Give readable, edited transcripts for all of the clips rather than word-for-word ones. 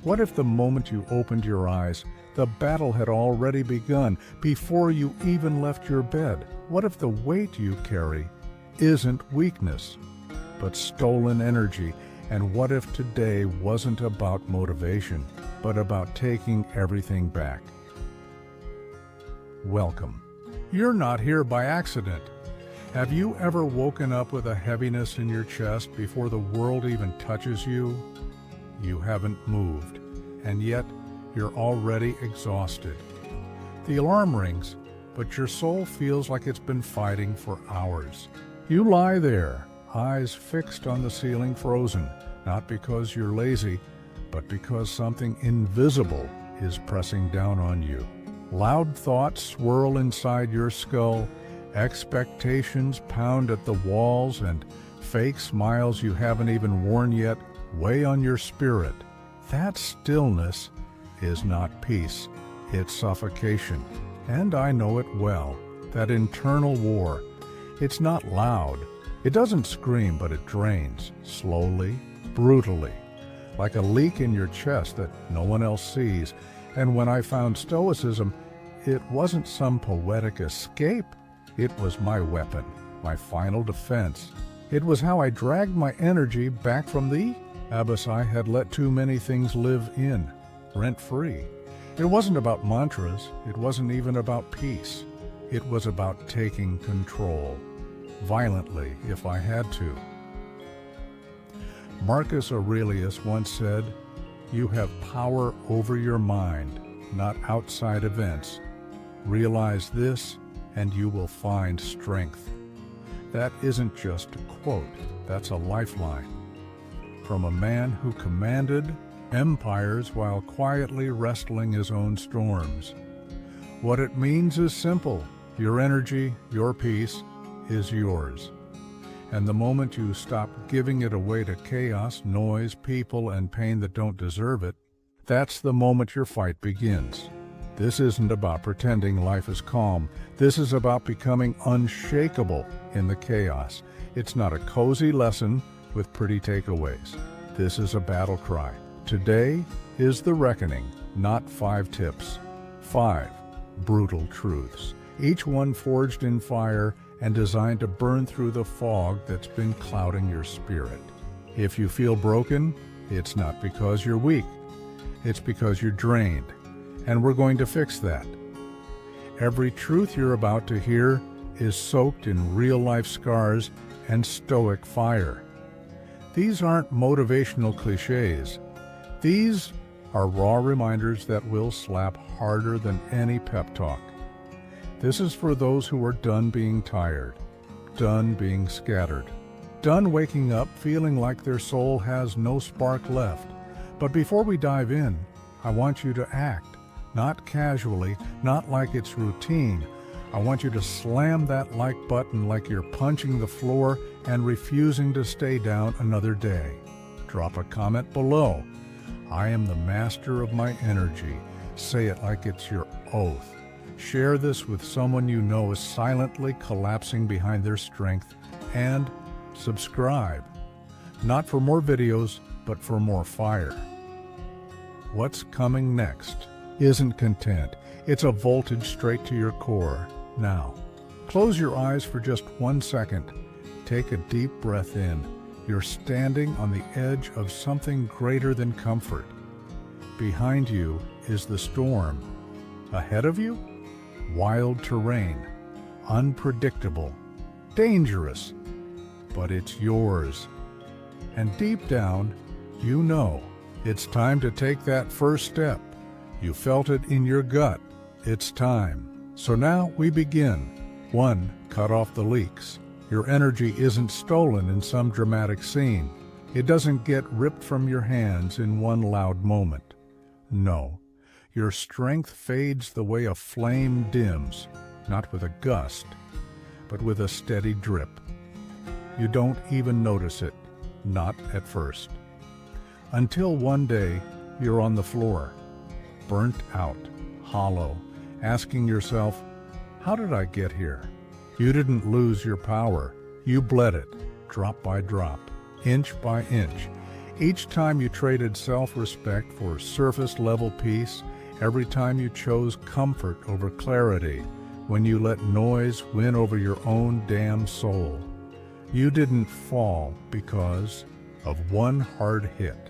What if the moment you opened your eyes, the battle had already begun before you even left your bed? What if the weight you carry isn't weakness, but stolen energy? And what if today wasn't about motivation, but about taking everything back? Welcome. You're not here by accident. Have you ever woken up with a heaviness in your chest before the world even touches you? You haven't moved, and yet you're already exhausted. The alarm rings, but your soul feels like it's been fighting for hours. You lie there, eyes fixed on the ceiling, frozen, not because you're lazy, but because something invisible is pressing down on you. Loud thoughts swirl inside your skull, expectations pound at the walls, and fake smiles you haven't even worn yet weigh on your spirit. That stillness is not peace, it's suffocation. And I know it well, that internal war. It's not loud. It doesn't scream, but it drains, slowly, brutally, like a leak in your chest that no one else sees. And when I found Stoicism, it wasn't some poetic escape. It was my weapon, my final defense. It was how I dragged my energy back from the abyss I had let too many things live in, rent-free. It wasn't about mantras. It wasn't even about peace. It was about taking control, violently if I had to. Marcus Aurelius once said, "You have power over your mind, not outside events. Realize this, and you will find strength." That isn't just a quote, that's a lifeline. From a man who commanded empires while quietly wrestling his own storms. What it means is simple. Your energy, your peace, is yours. And the moment you stop giving it away to chaos, noise, people, and pain that don't deserve it, that's the moment your fight begins. This isn't about pretending life is calm. This is about becoming unshakable in the chaos. It's not a cozy lesson with pretty takeaways. This is a battle cry. Today is the reckoning, not 5 tips. 5 brutal truths, each one forged in fire and designed to burn through the fog that's been clouding your spirit. If you feel broken, it's not because you're weak. It's because you're drained. And we're going to fix that. Every truth you're about to hear is soaked in real-life scars and Stoic fire. These aren't motivational cliches. These are raw reminders that will slap harder than any pep talk. This is for those who are done being tired, done being scattered, done waking up feeling like their soul has no spark left. But before we dive in, I want you to act, not casually, not like it's routine. I want you to slam that like button like you're punching the floor and refusing to stay down another day. Drop a comment below. I am the master of my energy. Say it like it's your oath. Share this with someone you know is silently collapsing behind their strength. And subscribe. Not for more videos, but for more fire. What's coming next isn't content. It's a voltage straight to your core. Now, close your eyes for just 1 second. Take a deep breath in. You're standing on the edge of something greater than comfort. Behind you is the storm. Ahead of you, wild terrain, unpredictable, dangerous, but it's yours. And deep down, you know it's time to take that first step. You felt it in your gut. It's time. So now we begin. 1. Cut off the leaks. Your energy isn't stolen in some dramatic scene. It doesn't get ripped from your hands in one loud moment. No. Your strength fades the way a flame dims, not with a gust, but with a steady drip. You don't even notice it, not at first. Until one day, you're on the floor, burnt out, hollow, asking yourself, how did I get here? You didn't lose your power. You bled it, drop by drop, inch by inch. Each time you traded self-respect for surface-level peace, every time you chose comfort over clarity, when you let noise win over your own damn soul, you didn't fall because of one hard hit.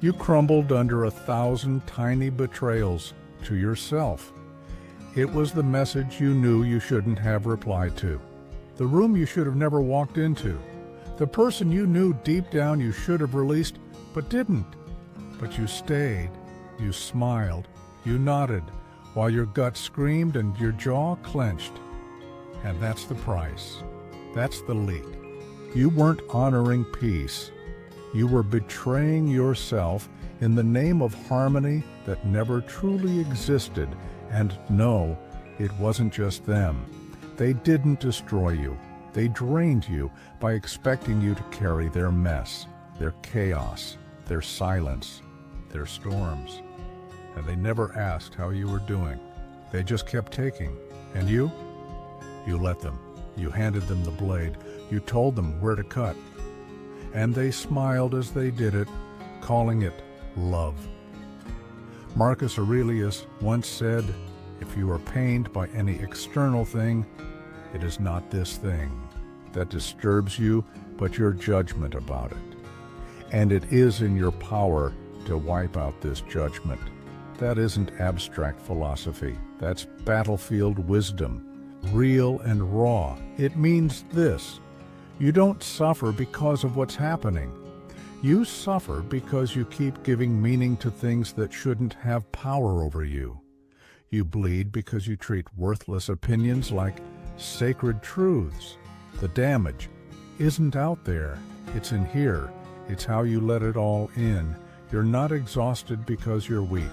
You crumbled under 1,000 tiny betrayals to yourself. It was the message you knew you shouldn't have replied to, the room you should have never walked into, the person you knew deep down you should have released but didn't. But you stayed, you smiled, you nodded, while your gut screamed and your jaw clenched. And that's the price. That's the leak. You weren't honoring peace. You were betraying yourself in the name of harmony that never truly existed. And no, it wasn't just them. They didn't destroy you. They drained you by expecting you to carry their mess, their chaos, their silence, their storms. And they never asked how you were doing. They just kept taking. And you? You let them. You handed them the blade. You told them where to cut. And they smiled as they did it, calling it love. Marcus Aurelius once said, "If you are pained by any external thing, it is not this thing that disturbs you, but your judgment about it. And it is in your power to wipe out this judgment." That isn't abstract philosophy. That's battlefield wisdom, real and raw. It means this: you don't suffer because of what's happening. You suffer because you keep giving meaning to things that shouldn't have power over you. You bleed because you treat worthless opinions like sacred truths. The damage isn't out there. It's in here. It's how you let it all in. You're not exhausted because you're weak.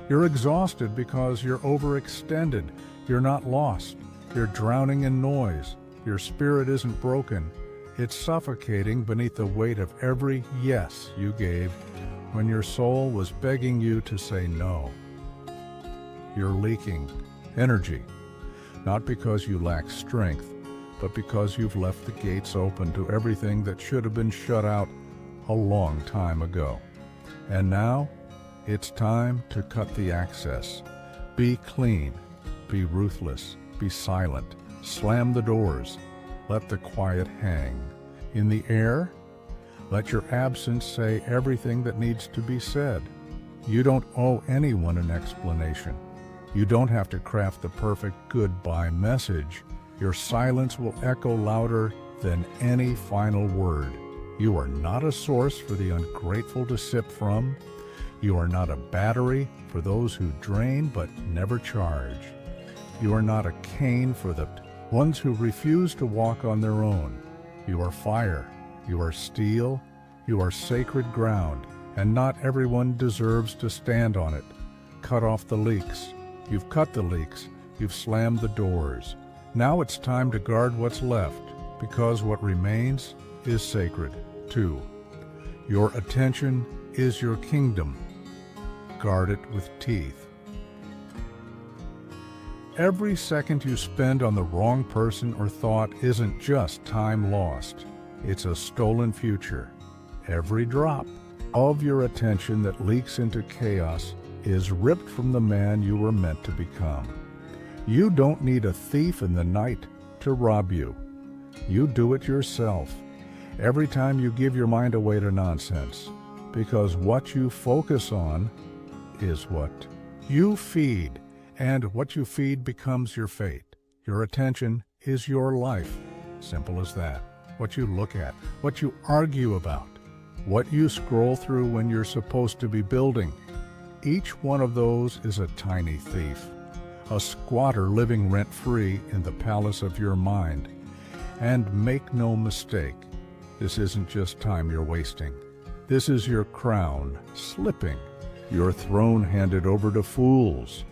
You're exhausted because you're overextended. You're not lost. You're drowning in noise. Your spirit isn't broken. It's suffocating beneath the weight of every yes you gave when your soul was begging you to say no. You're leaking energy, not because you lack strength, but because you've left the gates open to everything that should have been shut out a long time ago. And now, it's time to cut the access. Be clean, be ruthless, be silent, slam the doors, let the quiet hang. In the air, let your absence say everything that needs to be said. You don't owe anyone an explanation. You don't have to craft the perfect goodbye message. Your silence will echo louder than any final word. You are not a source for the ungrateful to sip from. You are not a battery for those who drain but never charge. You are not a cane for the ones who refuse to walk on their own. You are fire. You are steel. You are sacred ground, and not everyone deserves to stand on it. Cut off the leaks. You've cut the leaks. You've slammed the doors. Now it's time to guard what's left, because what remains is sacred, too. Your attention is your kingdom. Guard it with teeth. Every second you spend on the wrong person or thought isn't just time lost. It's a stolen future. Every drop of your attention that leaks into chaos is ripped from the man you were meant to become. You don't need a thief in the night to rob you. You do it yourself every time you give your mind away to nonsense, because what you focus on is what you feed, and what you feed becomes your fate. Your attention is your life. Simple as that. What you look at, what you argue about, what you scroll through when you're supposed to be building. Each one of those is a tiny thief, a squatter living rent-free in the palace of your mind. And make no mistake, this isn't just time you're wasting. This is your crown slipping, your throne handed over to fools.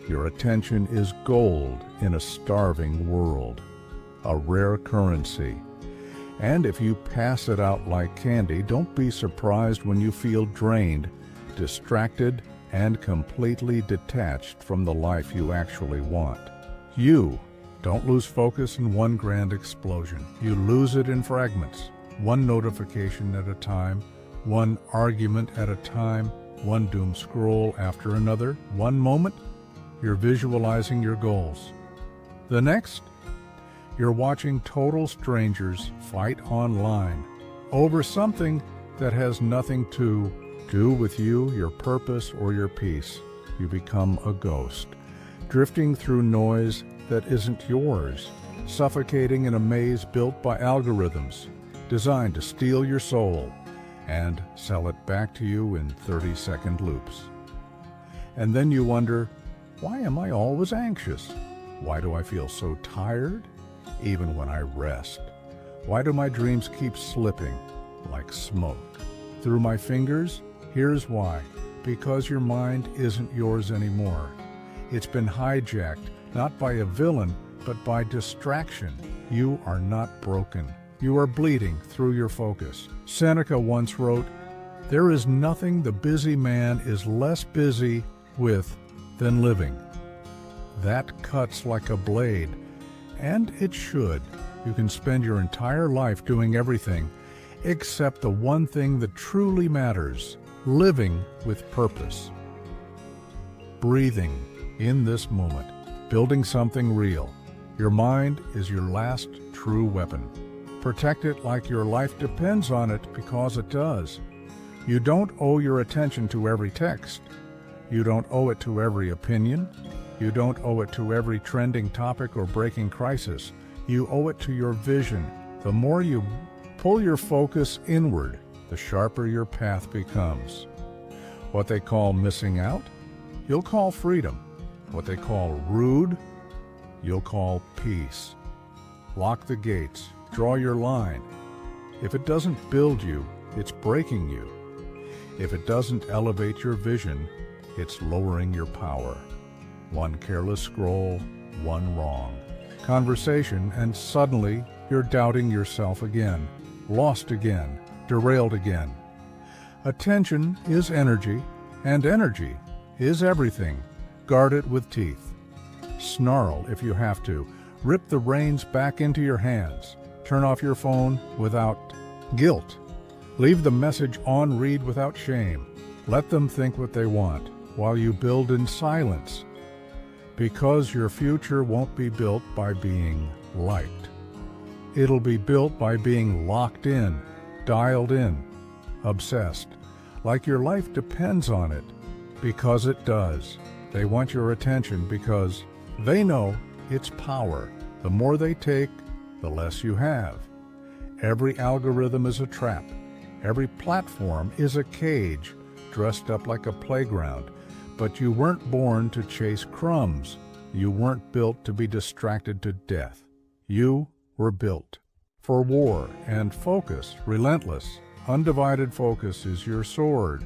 Your attention is gold in a starving world, a rare currency. And if you pass it out like candy, don't be surprised when you feel drained, distracted, and completely detached from the life you actually want. You don't lose focus in one grand explosion. You lose it in fragments, one notification at a time, one argument at a time, one doom scroll after another. One moment, you're visualizing your goals. The next, you're watching total strangers fight online over something that has nothing to do with you, your purpose, or your peace. You become a ghost, drifting through noise that isn't yours, suffocating in a maze built by algorithms designed to steal your soul and sell it back to you in 30-second loops. And then you wonder, why am I always anxious? Why do I feel so tired, even when I rest? Why do my dreams keep slipping like smoke through my fingers? Here's why. Because your mind isn't yours anymore. It's been hijacked, not by a villain, but by distraction. You are not broken. You are bleeding through your focus. Seneca once wrote, "There is nothing the busy man is less busy with than living." That cuts like a blade, and it should. You can spend your entire life doing everything except the one thing that truly matters: living with purpose. Breathing in this moment, building something real. Your mind is your last true weapon. Protect it like your life depends on it, because it does. You don't owe your attention to every text. You don't owe it to every opinion. You don't owe it to every trending topic or breaking crisis. You owe it to your vision. The more you pull your focus inward, the sharper your path becomes. What they call missing out, you'll call freedom. What they call rude, you'll call peace. Lock the gates. Draw your line. If it doesn't build you, it's breaking you. If it doesn't elevate your vision, it's lowering your power. One careless scroll, one wrong conversation, and suddenly you're doubting yourself again, lost again, derailed again. Attention is energy, and energy is everything. Guard it with teeth. Snarl if you have to. Rip the reins back into your hands. Turn off your phone without guilt. Leave the message on read without shame. Let them think what they want while you build in silence. Because your future won't be built by being liked. It'll be built by being locked in, dialed in, obsessed, like your life depends on it, because it does. They want your attention because they know it's power. The more they take, the less you have. Every algorithm is a trap. Every platform is a cage dressed up like a playground. But you weren't born to chase crumbs. You weren't built to be distracted to death. You were built for war and focus, relentless. Undivided focus is your sword.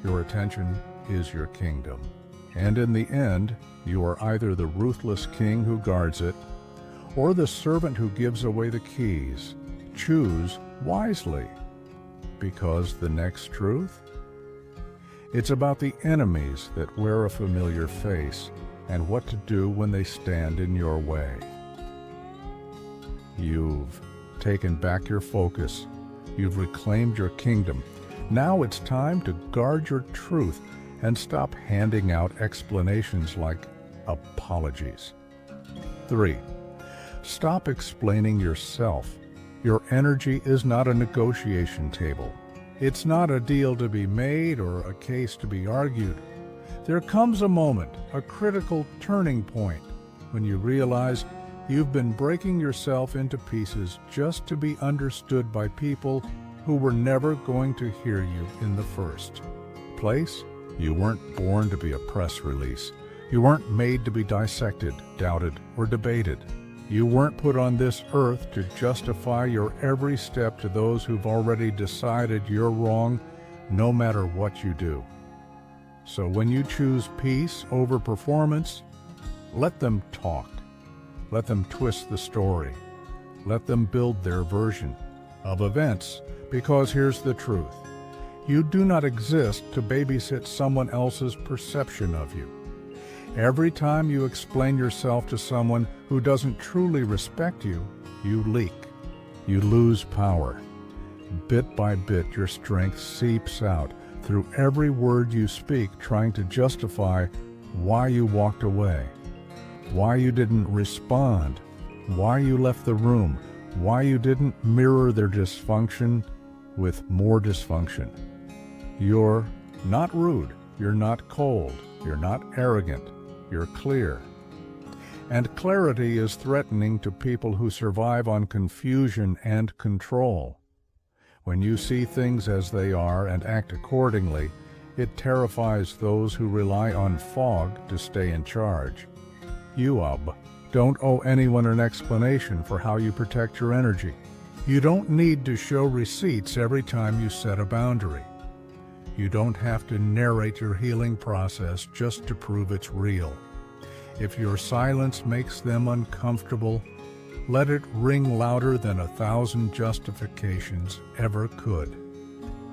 Your attention is your kingdom. And in the end, you are either the ruthless king who guards it, or the servant who gives away the keys. Choose wisely. Because the next truth? It's about the enemies that wear a familiar face and what to do when they stand in your way. You've taken back your focus. You've reclaimed your kingdom. Now it's time to guard your truth and stop handing out explanations like apologies. 3. Stop explaining yourself. Your energy is not a negotiation table. It's not a deal to be made or a case to be argued. There comes a moment, a critical turning point, when you realize you've been breaking yourself into pieces just to be understood by people who were never going to hear you in the first place. You weren't born to be a press release. You weren't made to be dissected, doubted, or debated. You weren't put on this earth to justify your every step to those who've already decided you're wrong, no matter what you do. So when you choose peace over performance, let them talk. Let them twist the story. Let them build their version of events, because here's the truth. You do not exist to babysit someone else's perception of you. Every time you explain yourself to someone who doesn't truly respect you, you leak. You lose power. Bit by bit, your strength seeps out through every word you speak, trying to justify why you walked away, why you didn't respond, why you left the room, why you didn't mirror their dysfunction with more dysfunction. You're not rude, you're not cold, you're not arrogant, you're clear. And clarity is threatening to people who survive on confusion and control. When you see things as they are and act accordingly, it terrifies those who rely on fog to stay in charge. You don't owe anyone an explanation for how you protect your energy. You don't need to show receipts every time you set a boundary. You don't have to narrate your healing process just to prove it's real. If your silence makes them uncomfortable, let it ring louder than 1,000 justifications ever could.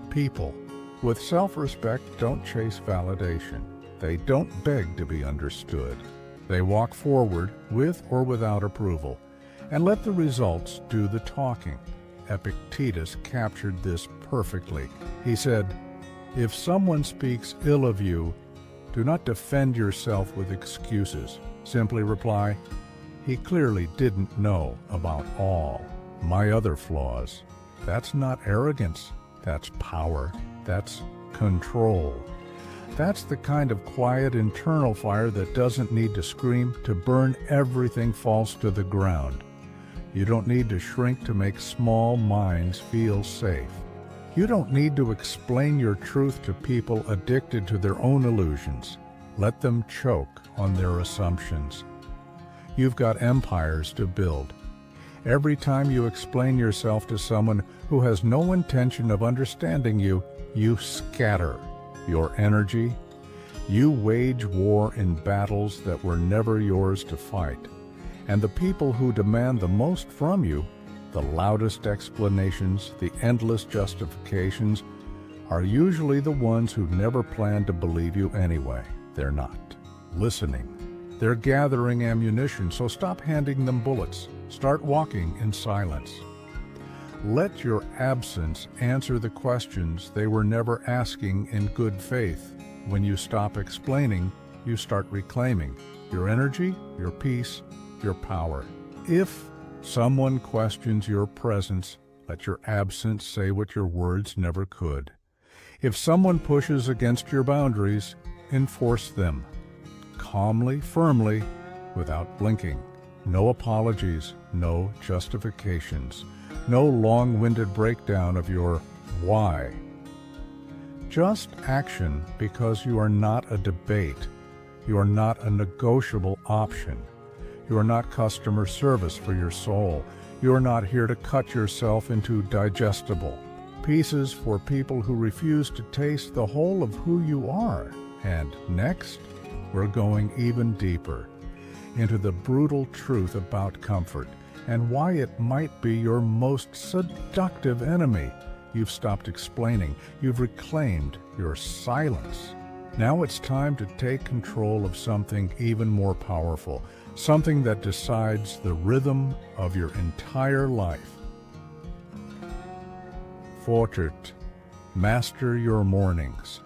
People with self-respect don't chase validation. They don't beg to be understood. They walk forward with or without approval and let the results do the talking. Epictetus captured this perfectly. He said, "If someone speaks ill of you, do not defend yourself with excuses. Simply reply, 'He clearly didn't know about all my other flaws.' That's not arrogance. That's power. That's control. That's the kind of quiet internal fire that doesn't need to scream to burn everything false to the ground. You don't need to shrink to make small minds feel safe. You don't need to explain your truth to people addicted to their own illusions. Let them choke on their assumptions. You've got empires to build. Every time you explain yourself to someone who has no intention of understanding you, you scatter your energy. You wage war in battles that were never yours to fight. And the people who demand the most from you, the loudest explanations, the endless justifications, are usually the ones who never planned to believe you anyway. They're not listening. They're gathering ammunition, so stop handing them bullets. Start walking in silence. Let your absence answer the questions they were never asking in good faith. When you stop explaining, you start reclaiming your energy, your peace, your power. If someone questions your presence, let your absence say what your words never could. If someone pushes against your boundaries, enforce them. Calmly, firmly, without blinking. No apologies, no justifications, no long-winded breakdown of your why. Just action, because you are not a debate. You are not a negotiable option. You are not customer service for your soul. You are not here to cut yourself into digestible pieces for people who refuse to taste the whole of who you are. And next, we're going even deeper into the brutal truth about comfort and why it might be your most seductive enemy. You've stopped explaining. You've reclaimed your silence. Now it's time to take control of something even more powerful, something that decides the rhythm of your entire life. Fortert, master your mornings.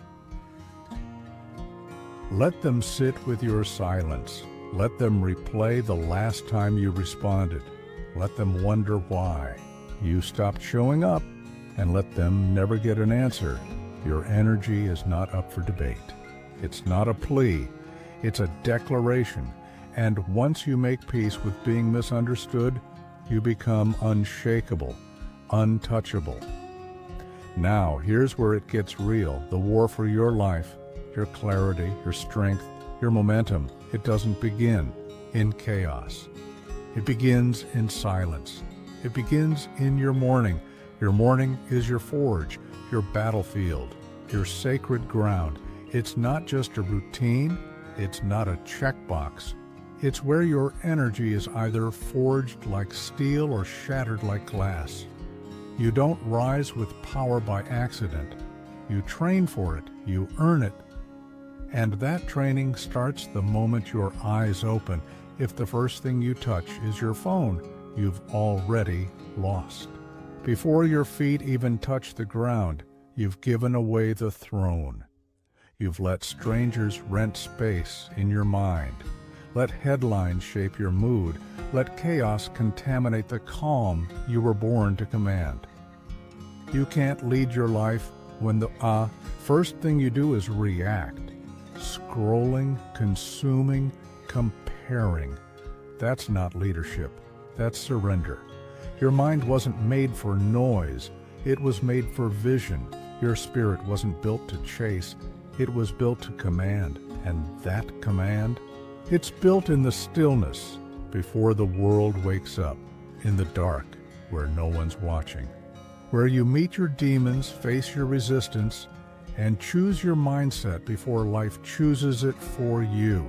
Let them sit with your silence. Let them replay the last time you responded. Let them wonder why you stopped showing up, and let them never get an answer. Your energy is not up for debate. It's not a plea. It's a declaration. And once you make peace with being misunderstood, you become unshakable, untouchable. Now, here's where it gets real. The war for your life, your clarity, your strength, your momentum. It doesn't begin in chaos. It begins in silence. It begins in your morning. Your morning is your forge, your battlefield, your sacred ground. It's not just a routine. It's not a checkbox. It's where your energy is either forged like steel or shattered like glass. You don't rise with power by accident. You train for it. You earn it. And that training starts the moment your eyes open. If the first thing you touch is your phone, you've already lost. Before your feet even touch the ground, you've given away the throne. You've let strangers rent space in your mind. Let headlines shape your mood. Let chaos contaminate the calm you were born to command. You can't lead your life when the first thing you do is react. Scrolling, consuming, comparing. That's not leadership. That's surrender. Your mind wasn't made for noise. It was made for vision. Your spirit wasn't built to chase. It was built to command. And that command, it's built in the stillness before the world wakes up, in the dark where no one's watching, where you meet your demons, face your resistance, and choose your mindset before life chooses it for you.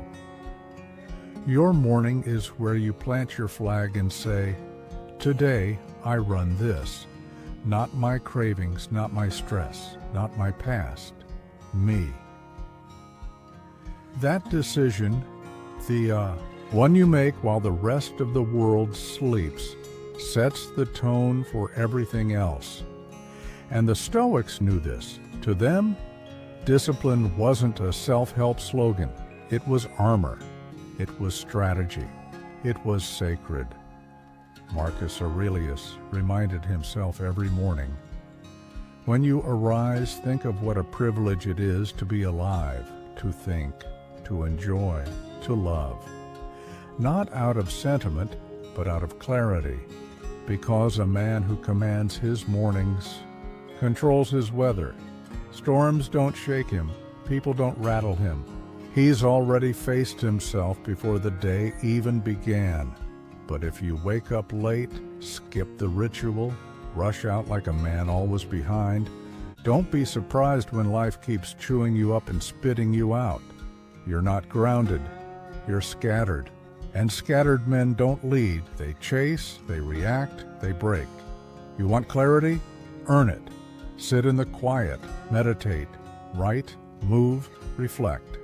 Your morning is where you plant your flag and say, today I run this. Not my cravings, not my stress, not my past, me. That decision, the one you make while the rest of the world sleeps, sets the tone for everything else. And the Stoics knew this. To them, discipline wasn't a self-help slogan. It was armor. It was strategy. It was sacred. Marcus Aurelius reminded himself every morning, when you arise, think of what a privilege it is to be alive, to think, to enjoy, to love. Not out of sentiment, but out of clarity, because a man who commands his mornings controls his weather. Storms don't shake him, people don't rattle him. He's already faced himself before the day even began. But if you wake up late, skip the ritual, rush out like a man always behind, don't be surprised when life keeps chewing you up and spitting you out. You're not grounded, you're scattered. And scattered men don't lead, they chase, they react, they break. You want clarity? Earn it. Sit in the quiet, meditate, write, move, reflect.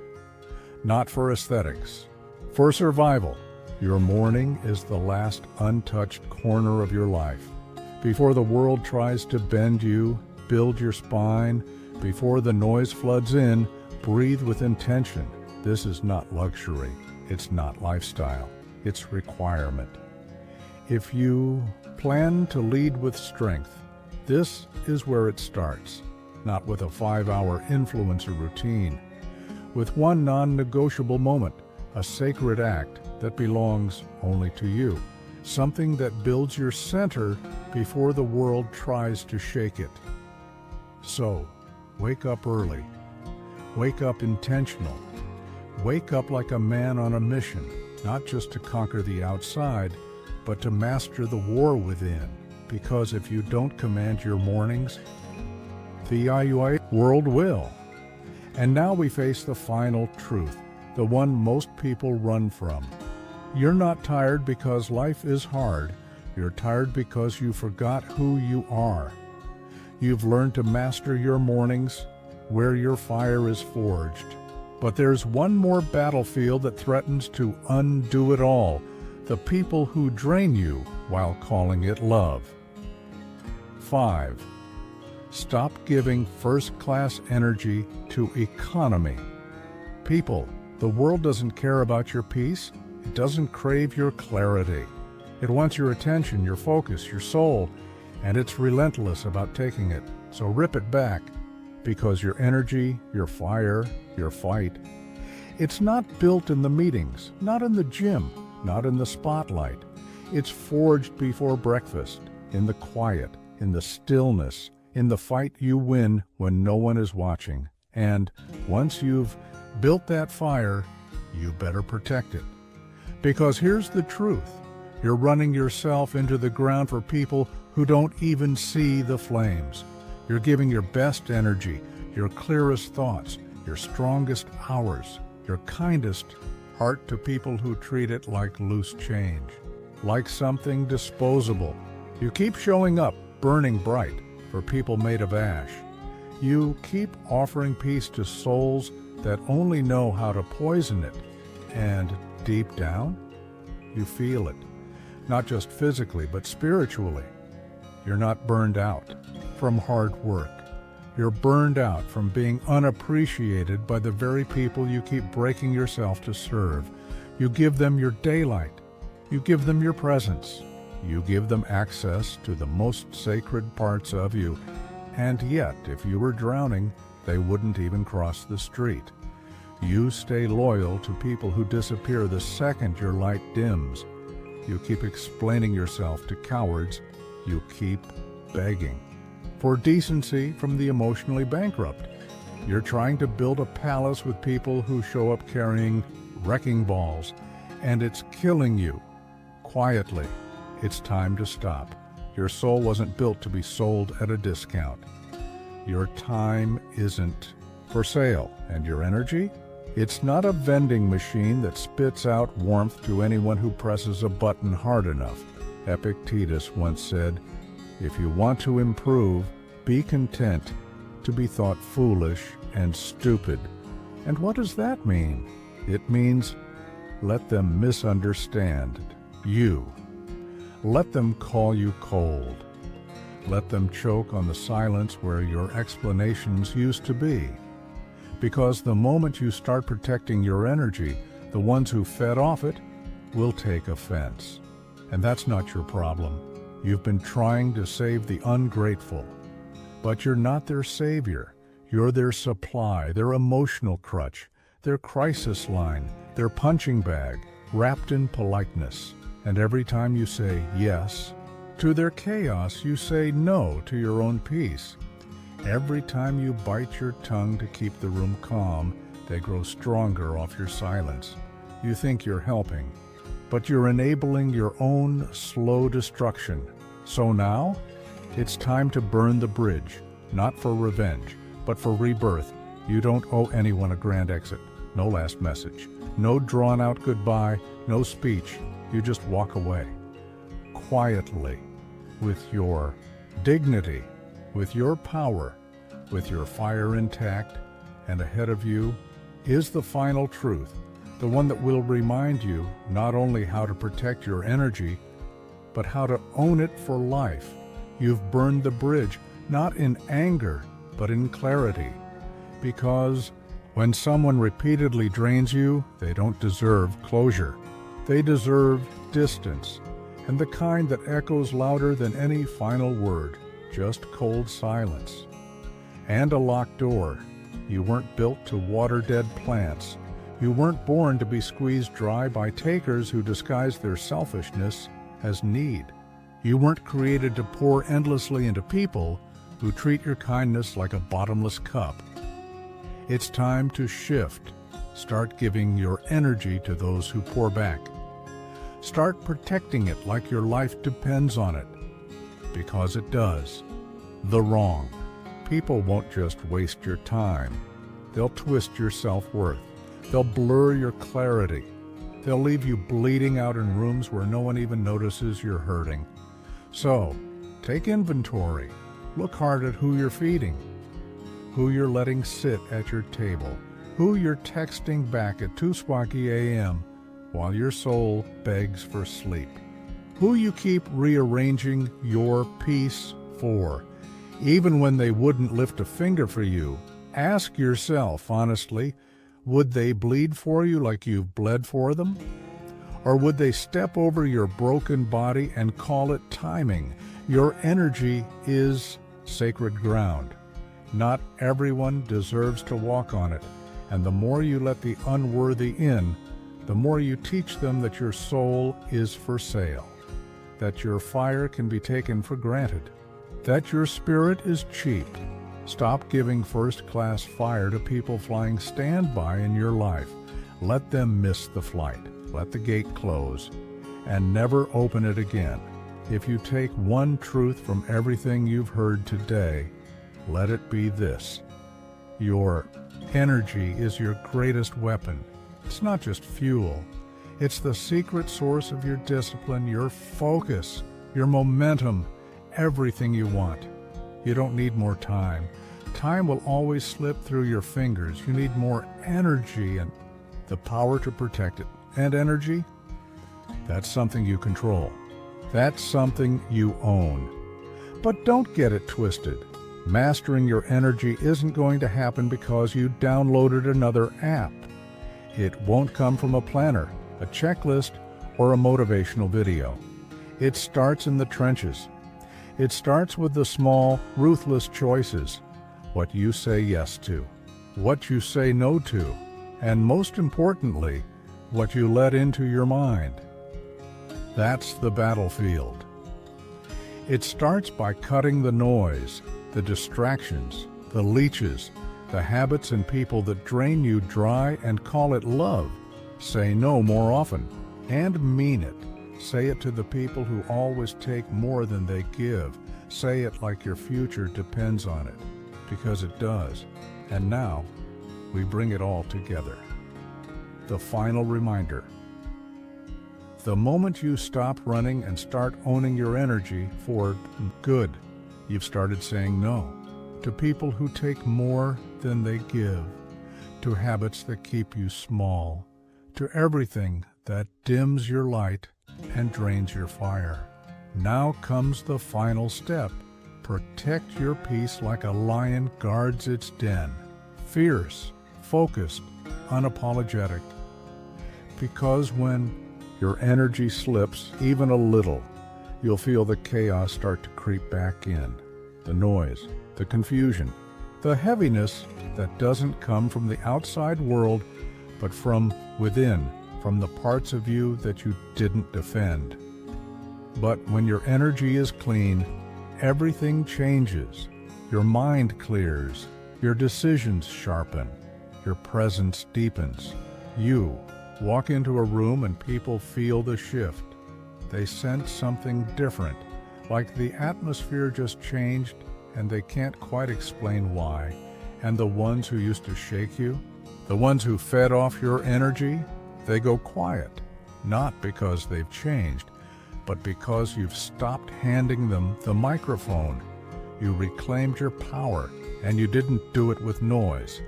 Not for aesthetics, for survival. Your morning is the last untouched corner of your life. Before the world tries to bend you, build your spine. Before the noise floods in, breathe with intention. This is not luxury. It's not lifestyle. It's requirement. If you plan to lead with strength, this is where it starts. Not with a 5-hour influencer routine. With one non-negotiable moment, a sacred act that belongs only to you. Something that builds your center before the world tries to shake it. So, wake up early. Wake up intentional. Wake up like a man on a mission, not just to conquer the outside, but to master the war within. Because if you don't command your mornings, the world will. And now we face the final truth, the one most people run from. You're not tired because life is hard. You're tired because you forgot who you are. You've learned to master your mornings, where your fire is forged. But there's one more battlefield that threatens to undo it all, the people who drain you while calling it love. 5. Stop giving first-class energy to economy. People, the world doesn't care about your peace. It doesn't crave your clarity. It wants your attention, your focus, your soul, and it's relentless about taking it. So rip it back, because your energy, your fire, your fight, it's not built in the meetings, not in the gym, not in the spotlight. It's forged before breakfast, in the quiet, in the stillness, in the fight you win when no one is watching. And once you've built that fire, you better protect it. Because here's the truth. You're running yourself into the ground for people who don't even see the flames. You're giving your best energy, your clearest thoughts, your strongest hours, your kindest heart to people who treat it like loose change, like something disposable. You keep showing up, burning bright, for people made of ash. You keep offering peace to souls that only know how to poison it. And deep down, you feel it. Not just physically, but spiritually. You're not burned out from hard work. You're burned out from being unappreciated by the very people you keep breaking yourself to serve. You give them your daylight. You give them your presence. You give them access to the most sacred parts of you. And yet, if you were drowning, they wouldn't even cross the street. You stay loyal to people who disappear the second your light dims. You keep explaining yourself to cowards. You keep begging for decency from the emotionally bankrupt. You're trying to build a palace with people who show up carrying wrecking balls, and it's killing you. Quietly, it's time to stop. Your soul wasn't built to be sold at a discount. Your time isn't for sale, and your energy? It's not a vending machine that spits out warmth to anyone who presses a button hard enough. Epictetus once said, "If you want to improve, be content to be thought foolish and stupid." And what does that mean? It means let them misunderstand you. Let them call you cold. Let them choke on the silence where your explanations used to be. Because the moment you start protecting your energy, the ones who fed off it will take offense. And that's not your problem. You've been trying to save the ungrateful. But you're not their savior. You're their supply, their emotional crutch, their crisis line, their punching bag, wrapped in politeness. And every time you say yes to their chaos, you say no to your own peace. Every time you bite your tongue to keep the room calm, they grow stronger off your silence. You think you're helping, but you're enabling your own slow destruction. So now, it's time to burn the bridge, not for revenge, but for rebirth. You don't owe anyone a grand exit, no last message, no drawn-out goodbye, no speech. You just walk away, quietly, with your dignity, with your power, with your fire intact, and ahead of you is the final truth, the one that will remind you not only how to protect your energy, but how to own it for life. You've burned the bridge, not in anger, but in clarity. Because when someone repeatedly drains you, they don't deserve closure. They deserve distance, and the kind that echoes louder than any final word, just cold silence. And a locked door. You weren't built to water dead plants. You weren't born to be squeezed dry by takers who disguise their selfishness as need. You weren't created to pour endlessly into people who treat your kindness like a bottomless cup. It's time to shift. Start giving your energy to those who pour back. Start protecting it like your life depends on it. Because it does. The wrong. People won't just waste your time. They'll twist your self-worth. They'll blur your clarity. They'll leave you bleeding out in rooms where no one even notices you're hurting. So, take inventory. Look hard at who you're feeding, who you're letting sit at your table, who you're texting back at 2:00 a.m. while your soul begs for sleep, who you keep rearranging your peace for. Even when they wouldn't lift a finger for you, ask yourself honestly, would they bleed for you like you've bled for them? Or would they step over your broken body and call it timing? Your energy is sacred ground. Not everyone deserves to walk on it, and the more you let the unworthy in, the more you teach them that your soul is for sale, that your fire can be taken for granted, that your spirit is cheap. Stop giving first-class fire to people flying standby in your life. Let them miss the flight. Let the gate close, and never open it again. If you take one truth from everything you've heard today, let it be this. Your energy is your greatest weapon. It's not just fuel. It's the secret source of your discipline, your focus, your momentum, everything you want. You don't need more time. Time will always slip through your fingers. You need more energy and the power to protect it. And energy? That's something you control. That's something you own. But don't get it twisted. Mastering your energy isn't going to happen because you downloaded another app. It won't come from a planner, a checklist, or a motivational video. It starts in the trenches. It starts with the small, ruthless choices. What you say yes to, what you say no to, and most importantly, what you let into your mind. That's the battlefield. It starts by cutting the noise, the distractions, the leeches, the habits and people that drain you dry, and call it love. Say no more often, and mean it. Say it to the people who always take more than they give. Say it like your future depends on it, because it does. And now, we bring it all together. The final reminder. The moment you stop running and start owning your energy for good, you've started saying no to people who take more than they give, to habits that keep you small, to everything that dims your light and drains your fire. Now comes the final step. Protect your peace like a lion guards its den. Fierce, focused, unapologetic. Because when your energy slips even a little, you'll feel the chaos start to creep back in. The noise, the confusion, the heaviness that doesn't come from the outside world, but from within, from the parts of you that you didn't defend. But when your energy is clean, everything changes. Your mind clears, your decisions sharpen, your presence deepens. You walk into a room and people feel the shift. They sense something different, like the atmosphere just changed and they can't quite explain why. And the ones who used to shake you, the ones who fed off your energy, they go quiet, not because they've changed, but because you've stopped handing them the microphone. You reclaimed your power, and you didn't do it with noise.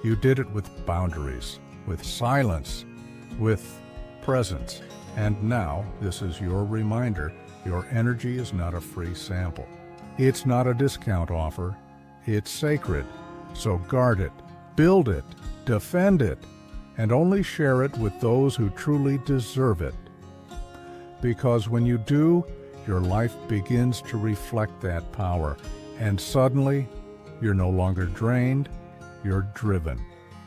You did it with boundaries, with silence, with presence. And now, this is your reminder, your energy is not a free sample. It's not a discount offer. It's sacred. So guard it, build it, defend it, and only share it with those who truly deserve it. Because when you do, your life begins to reflect that power, and suddenly, you're no longer drained, you're driven.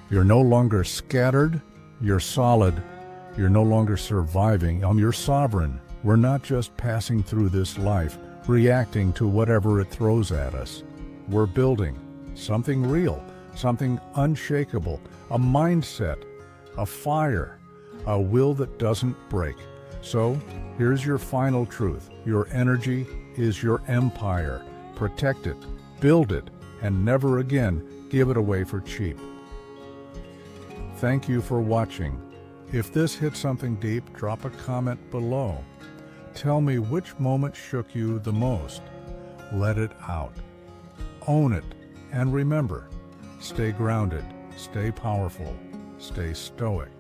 You're no longer scattered, you're solid. You're no longer surviving, you're sovereign. We're not just passing through this life, reacting to whatever it throws at us. We're building something real, something unshakable, a mindset, a fire, a will that doesn't break. So, here's your final truth. Your energy is your empire. Protect it, build it, and never again give it away for cheap. Thank you for watching. If this hit something deep, drop a comment below. Tell me which moment shook you the most. Let it out. Own it. And remember, stay grounded, stay powerful, stay stoic.